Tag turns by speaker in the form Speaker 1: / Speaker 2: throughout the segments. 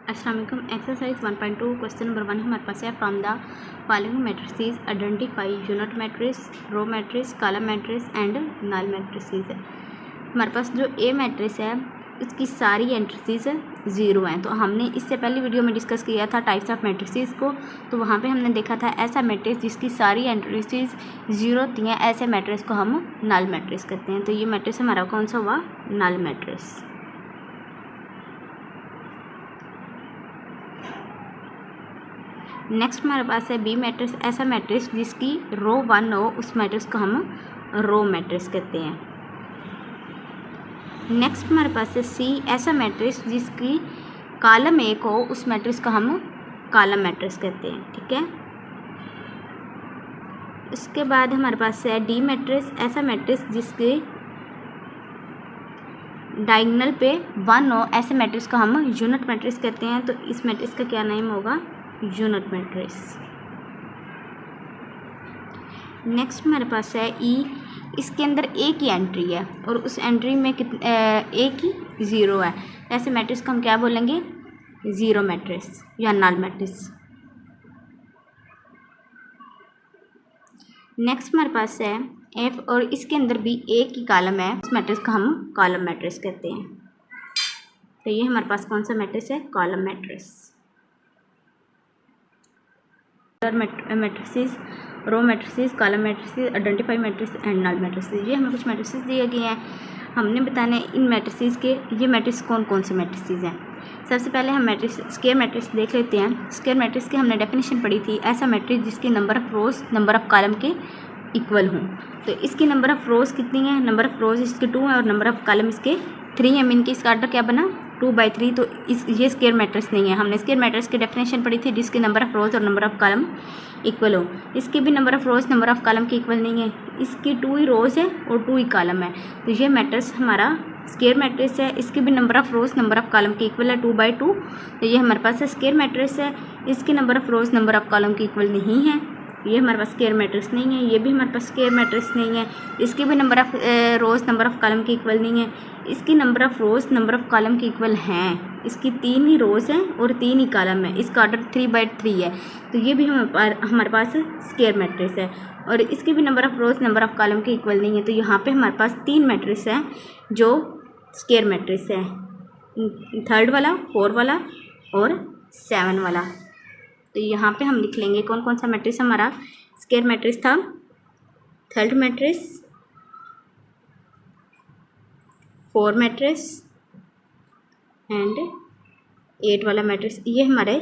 Speaker 1: अस्सलाम वालेकुम। Exercise 1.2 question number 1 हमारे पास है from the following matrices identify unit matrix, row matrix, column matrix and null matrices है। हमारे पास जो ए मैट्रिक्स है उसकी सारी एंट्रीज 0 हैं। तो हमने इससे पहले वीडियो में डिस्कस किया था टाइप्स ऑफ मैट्रिसेस को। तो वहाँ पे हमने देखा था ऐसा मैट्रिक्स जिसकी सारी एंट्रीज 0 होती हैं, ऐसे मैट्रिक्स को हम नल मैट्रिक्स कहते हैं। तो ये मैट्रिक्स हमारा कौन सा हुआ? Null matrix. नेक्स्ट हमारे पास है बी मैट्रिक्स, ऐसा मैट्रिक्स जिसकी रो 1 हो, उस मैट्रिक्स को हम रो मैट्रिक्स कहते हैं। नेक्स्ट हमारे पास है सी, ऐसा मैट्रिक्स जिसकी कॉलम 1 हो, उस मैट्रिक्स को हम कॉलम मैट्रिक्स कहते हैं। ठीक है। इसके बाद हमारे पास है डी मैट्रिक्स, ऐसा मैट्रिक्स जिसके डायगोनल पे 1 हो, ऐसे मैट्रिक्स को हम यूनिट मैट्रिक्स कहते हैं। तो इस मैट्रिक्स का क्या नेम होगा? Unit matrix. नेक्स्ट हमारे पास है ई, इसके अंदर एक ही एंट्री है और उस एंट्री में एक ही 0 है, ऐसे मैट्रिक्स को हम क्या बोलेंगे? ज़ीरो मैट्रिक्स या नल मैट्रिक्स। नेक्स्ट हमारे पास है एफ और इसके अंदर भी एक ही कॉलम है, उस मैट्रिक्स को हम कॉलम मैट्रिक्स कहते हैं। तो ये हमारे पास कौन सा मैट्रिक्स है? Column matrix. Matrices, row matrices, column matrices, identify matrix and null matrices. ये हमें कुछ मैट्रिसेस दिए गए हैं, हमने बताना है इन मैट्रिसेस के ये मैट्रिक्स कौन कौन से मैट्रिसेस हैं। सबसे पहले हम मैट्रिक्स स्क्वायर मैट्रिक्स देख लेते हैं। स्क्वायर मैट्रिक्स की हमने डेफिनेशन पढ़ी थी, ऐसा मैट्रिक्स जिसके number of rose number of column के इक्वल हों। तो इसकी नंबर ऑफ रोज कितनी है? नंबर ऑफ रोज इसके 2 है और नंबर ऑफ कॉलम इसके 3 है। मीन कि इसका ऑर्डर क्या बना? 2/3। तो ये स्क्वायर मैट्रिक्स नहीं है। हमने स्क्वायर मैट्रिक्स की डेफिनेशन पढ़ी थी जिसके नंबर ऑफ रोज और नंबर ऑफ कॉलम इक्वल हो। इसकी भी number of rose number of column के इक्वल नहीं है, इसकी 2 ही रोज है और 2 ही कॉलम है। तो ये मैट्रिक्स हमारा स्क्वायर मैट्रिक्स है। इसकी भी number of rose number of column के इक्वल है 2/2। तो ये हमारे पास स्क्वायर मैट्रिक्स है। इसकी number of rose number of column के इक्वल नहीं है, ये हमारे पास स्क्वायर मैट्रिक्स नहीं है। ये भी हमारे पास स्क्वायर मैट्रिक्स नहीं है। इसकी भी number of rose number of column के इक्वल नहीं है। इसकी number of rose number of column के इक्वल हैं। इसकी 3 ही रोज हैं और 3 ही कॉलम है। इसका ऑर्डर 3/3 है। तो ये भी हमारे पास स्क्वायर मैट्रिक्स है और इसकी भी number of rose number of column के इक्वल नहीं है। तो यहाँ पे हमारे पास 3 मैट्रिक्स हैं जो स्क्वायर मैट्रिक्स है, 3rd वाला, 4 वाला और 7 वाला। तो यहाँ पे हम लिख लेंगे कौन कौन सा मैट्रिक्स हमारा स्क्वायर मैट्रिक्स था। 3rd मैट्रिक्स, 4 मैट्रिक्स एंड 8 वाला मैट्रिक्स, ये हमारे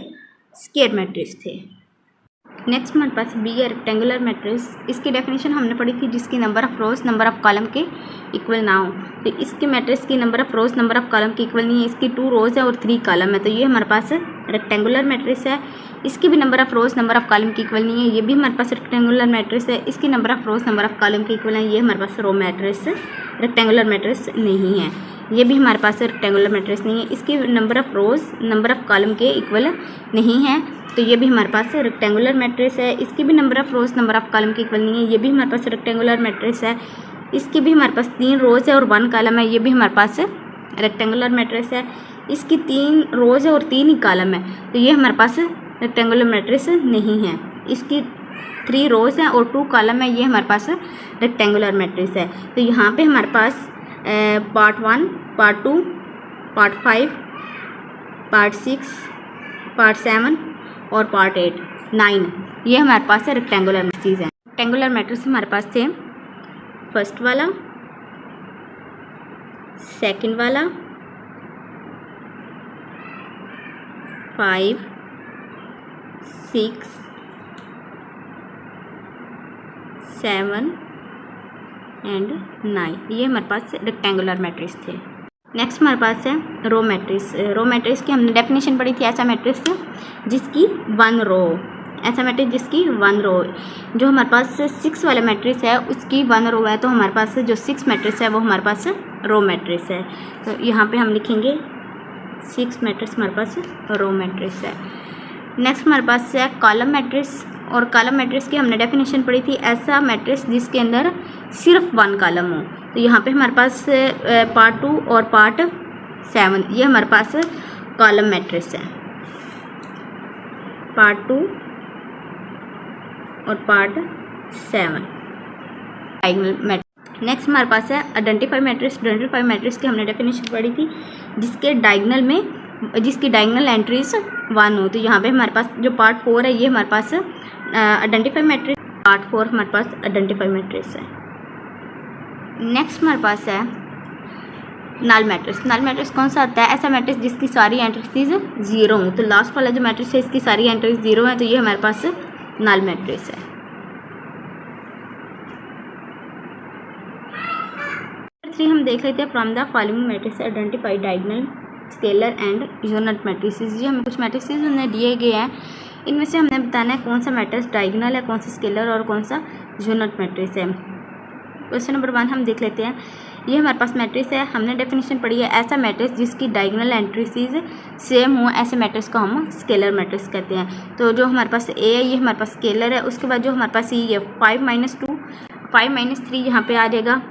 Speaker 1: स्क्वायर मैट्रिक्स थे। नेक्स्ट हमारे पास बी है रेक्टेंगुलर मैट्रिक्स। इसकी डेफिनेशन हमने पढ़ी थी जिसकी number of rose number of column के इक्वल ना हो। तो इसके मैट्रिक्स की number of rose number of column के इक्वल नहीं है, इसकी 2 रोज है और 3 कॉलम है। तो ये हमारे पास रेक्टेंगुलर मैट्रिक्स है। इसकी भी number of rose number of column के इक्वल नहीं है, ये भी हमारे पास रेक्टेंगुलर मैट्रिक्स है। इसकी number of rose number of column के इक्वल है, ये हमारे पास रो मैट्रिक्स रेक्टेंगुलर मैट्रिक्स नहीं है। ये भी हमारे पास रेक्टेंगुलर मैट्रिक्स नहीं है। इसकी number of rose number of column के इक्वल नहीं है, तो ये भी हमारे पास रेक्टेंगुलर मैट्रिक्स है। इसकी भी number of rose number of column के इक्वल नहीं है, ये भी हमारे पास रेक्टेंगुलर मैट्रिक्स है। इसकी भी हमारे पास 3 रोज है और 1 कॉलम है, ये भी हमारे पास रेक्टेंगुलर मैट्रिक्स है। इसकी 3 रोज है और 3 ही कॉलम है, तो ये हमारे पास रेक्टेंगुलर मैट्रिक्स नहीं है। इसकी 3 रोज हैं और 2 कॉलम है, ये हमारे पास रेक्टेंगुलर मैट्रिक्स है। तो यहाँ पे हमारे पास part 1, part 2, part 5, part 6, part 7 और पार्ट 8, 9, ये हमारे पास रेक्टेंगुलर मैट्रिक्स हैं। रेक्टेंगुलर मैट्रिक्स हमारे पास थे 1st वाला, 2nd वाला, 5, 6, 7 एंड 9, ये हमारे पास रेक्टेंगुलर मैट्रिक्स थे। नेक्स्ट हमारे पास है रो मैट्रिक्स। रो मैट्रिक्स की हमने डेफिनेशन पढ़ी थी, ऐसा मैट्रिक्स जिसकी 1 रो, ऐसा मैट्रिक्स जिसकी 1 रो। जो हमारे पास 6 वाला मैट्रिक्स है उसकी 1 रो है, तो हमारे पास जो 6 मैट्रिक्स है वो हमारे पास रो मैट्रिक्स है। तो यहाँ पे हम लिखेंगे 6 मैट्रिक्स हमारे पास रो मैट्रिक्स है। नेक्स्ट हमारे पास है कॉलम मैट्रिक्स, और कॉलम मैट्रिक्स की हमने डेफिनेशन पढ़ी थी, ऐसा मैट्रिक्स जिसके अंदर सिर्फ 1 कॉलम हो। तो यहाँ पे हमारे पास पार्ट 2 और पार्ट 7, ये हमारे पास कॉलम मैट्रिक्स है। पार्ट 2 और पार्ट 7 डायगोनल मैट्रिक्स। नेक्स्ट हमारे पास है आइडेंटिफाई मैट्रिक्स। आइडेंटिफाई मैट्रिक्स की हमने डेफिनेशन पढ़ी थी, जिसकी डायगोनल एंट्रीज 1 हो। तो यहाँ पे हमारे पास जो पार्ट 4 है ये हमारे पास आइडेंटिफाई मैट्रिक्स, पार्ट 4 हमारे पास आइडेंटिफाई मैट्रिक्स है। नेक्स्ट हमारे पास है नल मैट्रिक्स। नल मैट्रिक्स कौन सा आता है? ऐसा मैट्रिक्स जिसकी सारी एंट्रीज 0 हो। तो लास्ट वाला जो मैट्रिक्स है इसकी सारी एंट्रीज 0 है, तो ये हमारे पास नल मैट्रिक्स है। 3 हम देख लेते हैं। From the following matrix identify diagonal, scalar and unit matrices. ये हमें कुछ मैट्रिसेस उन्हें दिए गए हैं, इनमें से हमने बताना है कौन सा मैट्रिक्स डायगोनल है, कौन सा स्केलर और कौन सा यूनिट मैट्रिक्स है। क्वेश्चन नंबर 1 हम देख लेते हैं। ये हमारे पास मैट्रिक्स है, हमने डेफिनेशन पढ़ी है, ऐसा मैट्रिक्स जिसकी डायगोनल एंट्रीज सेम हो, ऐसे मैट्रिक्स को हम स्केलर मैट्रिक्स कहते हैं। तो जो हमारे पास ए है ये हमारे पास स्केलर है। उसके बाद जो हमारे पास ये है 5 - 3 यहाँ पे आ जाएगा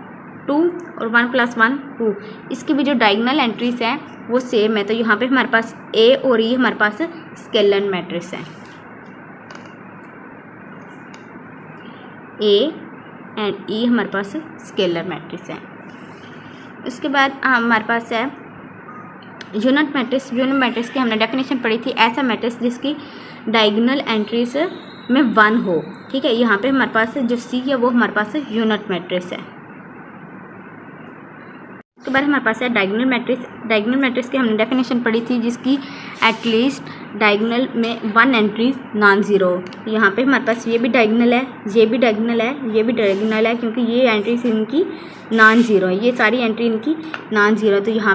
Speaker 1: 2 और 1 + 1 2। इसकी भी जो डायगोनल एंट्रीज हैं वो सेम है, तो यहाँ पे हमारे पास ए और ई हमारे पास स्केलर मैट्रिक्स है। ए एंड ई हमारे पास स्केलर मैट्रिक्स है। उसके बाद हमारे पास है यूनिट मैट्रिक्स। यूनिट मैट्रिक्स की हमने डेफिनेशन पढ़ी थी, ऐसा मैट्रिक्स जिसकी डायगोनल एंट्रीज में 1 हो। ठीक है, यहाँ पे हमारे पास जो सी है वो हमारे पास यूनिट मैट्रिक्स है। उसके बाद हमारे पास है डायगोनल मैट्रिक्स। डायगोनल मैट्रिक्स की हमने डेफिनेशन पढ़ी थी, जिसकी एटलीस्ट डायगोनल में 1 एंट्री नॉन ज़ीरो। यहाँ पे हमारे पास ये भी डायगोनल है, ये भी डायगोनल है, ये भी डायगोनल है, क्योंकि ये एंट्रीज इनकी नॉन ज़ीरो है, ये सारी एंट्री इनकी नॉन ज़ीरो। तो यहाँ